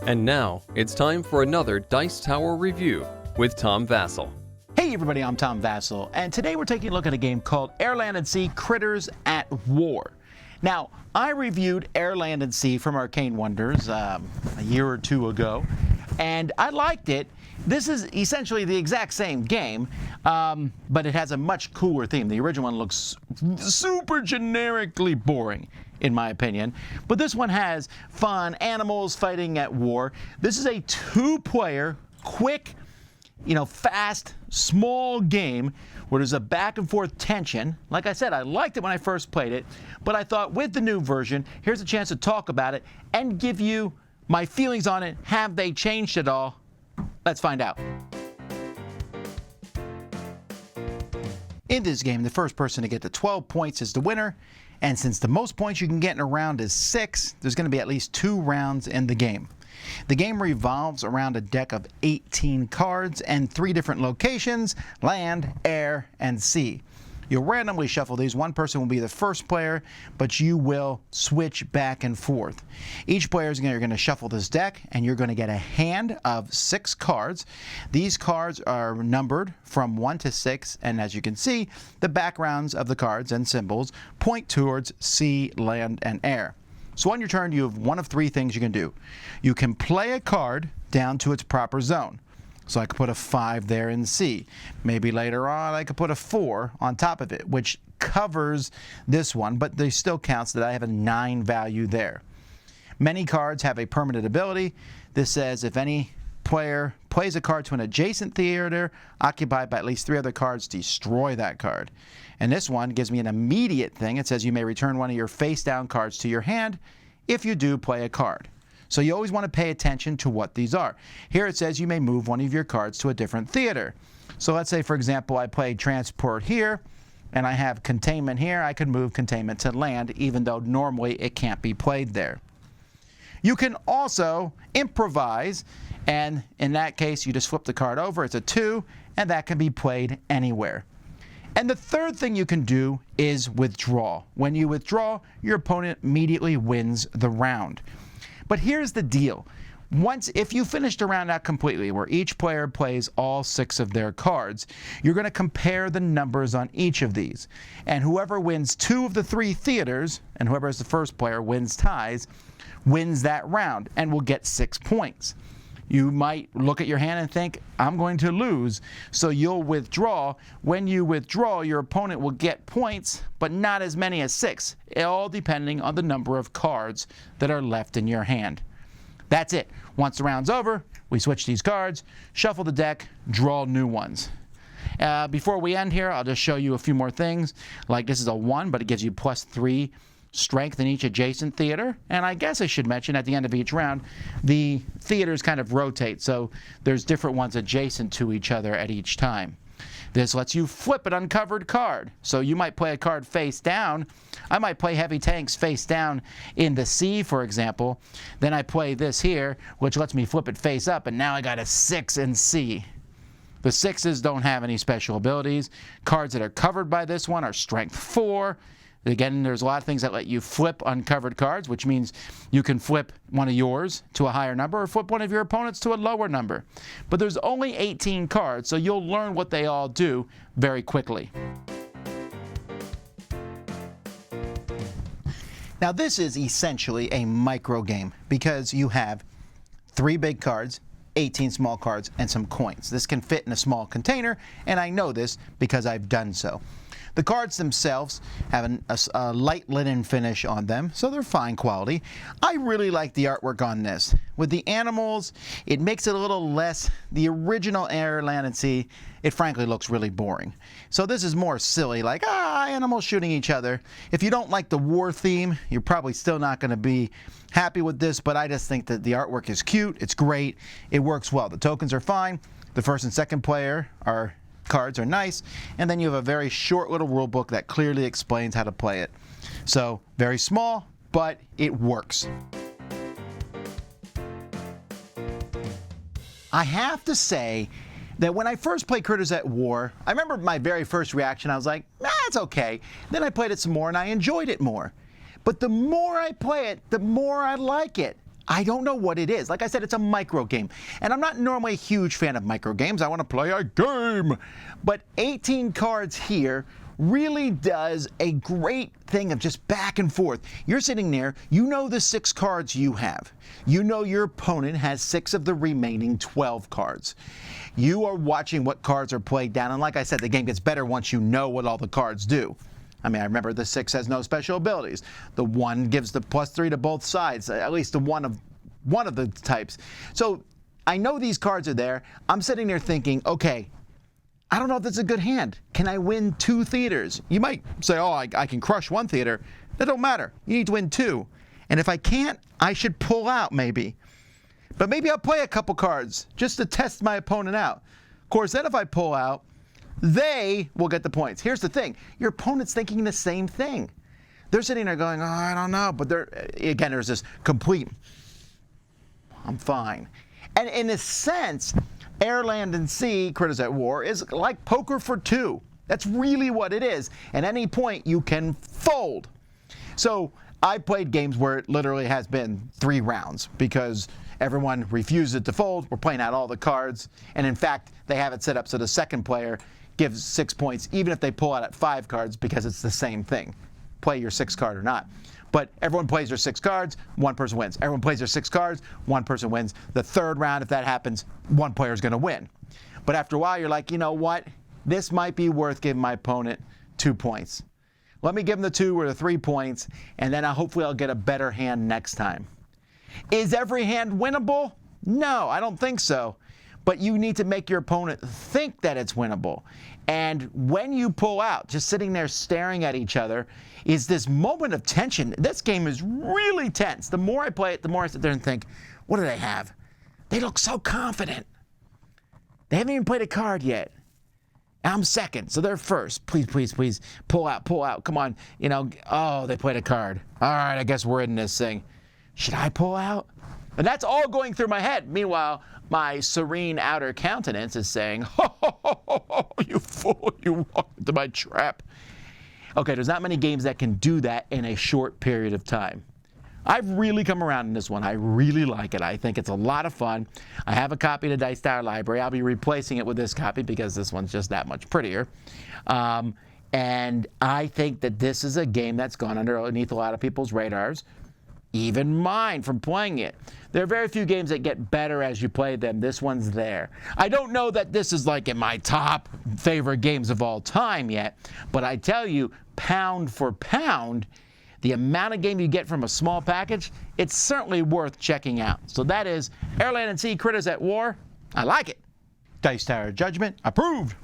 And now, it's time for another Dice Tower review with Tom Vasel. Hey everybody, I'm Tom Vasel, and today we're taking a look at a game called Air, Land, and Sea Critters at War. Now, I reviewed Air, Land, and Sea from Arcane Wonders a year or two ago, and I liked it. This is essentially the exact same game, but it has a much cooler theme. The original one looks super generically boring, in my opinion. But this one has fun, animals fighting at war. This is a two-player, quick, fast, small game where there's a back and forth tension. Like I said, I liked it when I first played it, but I thought with the new version, here's a chance to talk about it and give you my feelings on it. Have they changed at all? Let's find out. In this game, the first person to get to 12 points is the winner, and since the most points you can get in a round is 6, there's going to be at least 2 rounds in the game. The game revolves around a deck of 18 cards and 3 different locations: land, air, and sea. You'll randomly shuffle these. One person will be the first player, but you will switch back and forth. Each player is going to shuffle this deck, and you're going to get a hand of 6 cards. These cards are numbered from 1 to 6, and as you can see, the backgrounds of the cards and symbols point towards sea, land, and air. So on your turn, you have one of 3 things you can do. You can play a card down to its proper zone. So I could put a 5 there in C. Maybe later on I could put a 4 on top of it, which covers this one, but they still counts that I have a 9 value there. Many cards have a permanent ability. This says if any player plays a card to an adjacent theater occupied by at least 3 other cards, destroy that card. And this one gives me an immediate thing. It says you may return one of your face-down cards to your hand if you do play a card. So you always want to pay attention to what these are. Here it says you may move one of your cards to a different theater. So let's say, for example, I play transport here, and I have containment here. I could move containment to land, even though normally it can't be played there. You can also improvise, and in that case, you just flip the card over. It's a 2, and that can be played anywhere. And the third thing you can do is withdraw. When you withdraw, your opponent immediately wins the round. But here's the deal. If you finished a round out completely, where each player plays all 6 of their cards, you're going to compare the numbers on each of these. And whoever wins 2 of the 3 theaters, and whoever is the first player wins ties, wins that round and will get 6 points. You might look at your hand and think, I'm going to lose, so you'll withdraw. When you withdraw, your opponent will get points, but not as many as 6, all depending on the number of cards that are left in your hand. That's it. Once the round's over, we switch these cards, shuffle the deck, draw new ones. Before we end here, I'll just show you a few more things. Like this is a 1, but it gives you +3 strength in each adjacent theater. And I guess I should mention at the end of each round, the theaters kind of rotate, so there's different ones adjacent to each other at each time. This lets you flip an uncovered card. So you might play a card face down. I might play heavy tanks face down in the C, for example. Then I play this here, which lets me flip it face up, and now I got a 6 in C. The 6s don't have any special abilities. Cards that are covered by this one are strength 4. Again, there's a lot of things that let you flip uncovered cards, which means you can flip one of yours to a higher number or flip one of your opponents to a lower number. But there's only 18 cards, so you'll learn what they all do very quickly. Now this is essentially a micro game because you have 3 big cards, 18 small cards, and some coins. This can fit in a small container, and I know this because I've done so. The cards themselves have a light linen finish on them, so they're fine quality. I really like the artwork on this. With the animals, it makes it a little less. The original Air, Land, and Sea, it frankly looks really boring. So this is more silly, like, animals shooting each other. If you don't like the war theme, you're probably still not going to be happy with this, but I just think that the artwork is cute, it's great, it works well. The tokens are fine. The first and second player cards are nice, and then you have a very short little rule book that clearly explains how to play it. So very small, but it works. I have to say that when I first played Critters at War, I remember my very first reaction, I was like, it's okay. Then I played it some more and I enjoyed it more. But the more I play it, the more I like it. I don't know what it is. Like I said, it's a micro game. And I'm not normally a huge fan of micro games. I want to play a game. But 18 cards here really does a great thing of just back and forth. You're sitting there, you know the 6 cards you have. You know your opponent has 6 of the remaining 12 cards. You are watching what cards are played down. And like I said, the game gets better once you know what all the cards do. I mean, I remember the 6 has no special abilities. The 1 gives the +3 to both sides, at least to one of the types. So I know these cards are there. I'm sitting there thinking, okay, I don't know if this is a good hand. Can I win 2 theaters? You might say, oh, I can crush 1 theater. That don't matter. You need to win 2. And if I can't, I should pull out maybe. But maybe I'll play a couple cards just to test my opponent out. Of course, then if I pull out, they will get the points. Here's the thing. Your opponent's thinking the same thing. They're sitting there going, oh, I don't know. But again, there's this complete, I'm fine. And in a sense, Air, Land, and Sea, Critters at War, is like poker for 2. That's really what it is. At any point, you can fold. So I've played games where it literally has been 3 rounds because everyone refuses to fold. We're playing out all the cards. And in fact, they have it set up so the second player gives 6 points, even if they pull out at 5 cards, because it's the same thing. Play your 6th card or not. But everyone plays their 6 cards, 1 person wins. Everyone plays their 6 cards, 1 person wins. The 3rd round, if that happens, 1 player is going to win. But after a while, you're like, you know what? This might be worth giving my opponent 2 points. Let me give them the 2 or the 3 points, and then hopefully I'll get a better hand next time. Is every hand winnable? No, I don't think so. But you need to make your opponent think that it's winnable. And when you pull out, just sitting there staring at each other, is this moment of tension. This game is really tense. The more I play it, the more I sit there and think, what do they have? They look so confident. They haven't even played a card yet. I'm second, so they're first. Please, please, please, pull out, pull out. Come on, you know, oh, they played a card. All right, I guess we're in this thing. Should I pull out? And that's all going through my head. Meanwhile, my serene outer countenance is saying, ho, ho, ho, ho, ho, you fool, you walked into my trap. Okay, there's not many games that can do that in a short period of time. I've really come around in this one. I really like it. I think it's a lot of fun. I have a copy of the Dice Tower library. I'll be replacing it with this copy because this one's just that much prettier. And I think that this is a game that's gone underneath a lot of people's radars, even mine, from playing it. There are very few games that get better as you play them. This one's there. I don't know that this is like in my top favorite games of all time yet, but I tell you, pound for pound, the amount of game you get from a small package, it's certainly worth checking out. So that is Air, Land, and Sea, Critters at War. I like it. Dice Tower Judgment approved.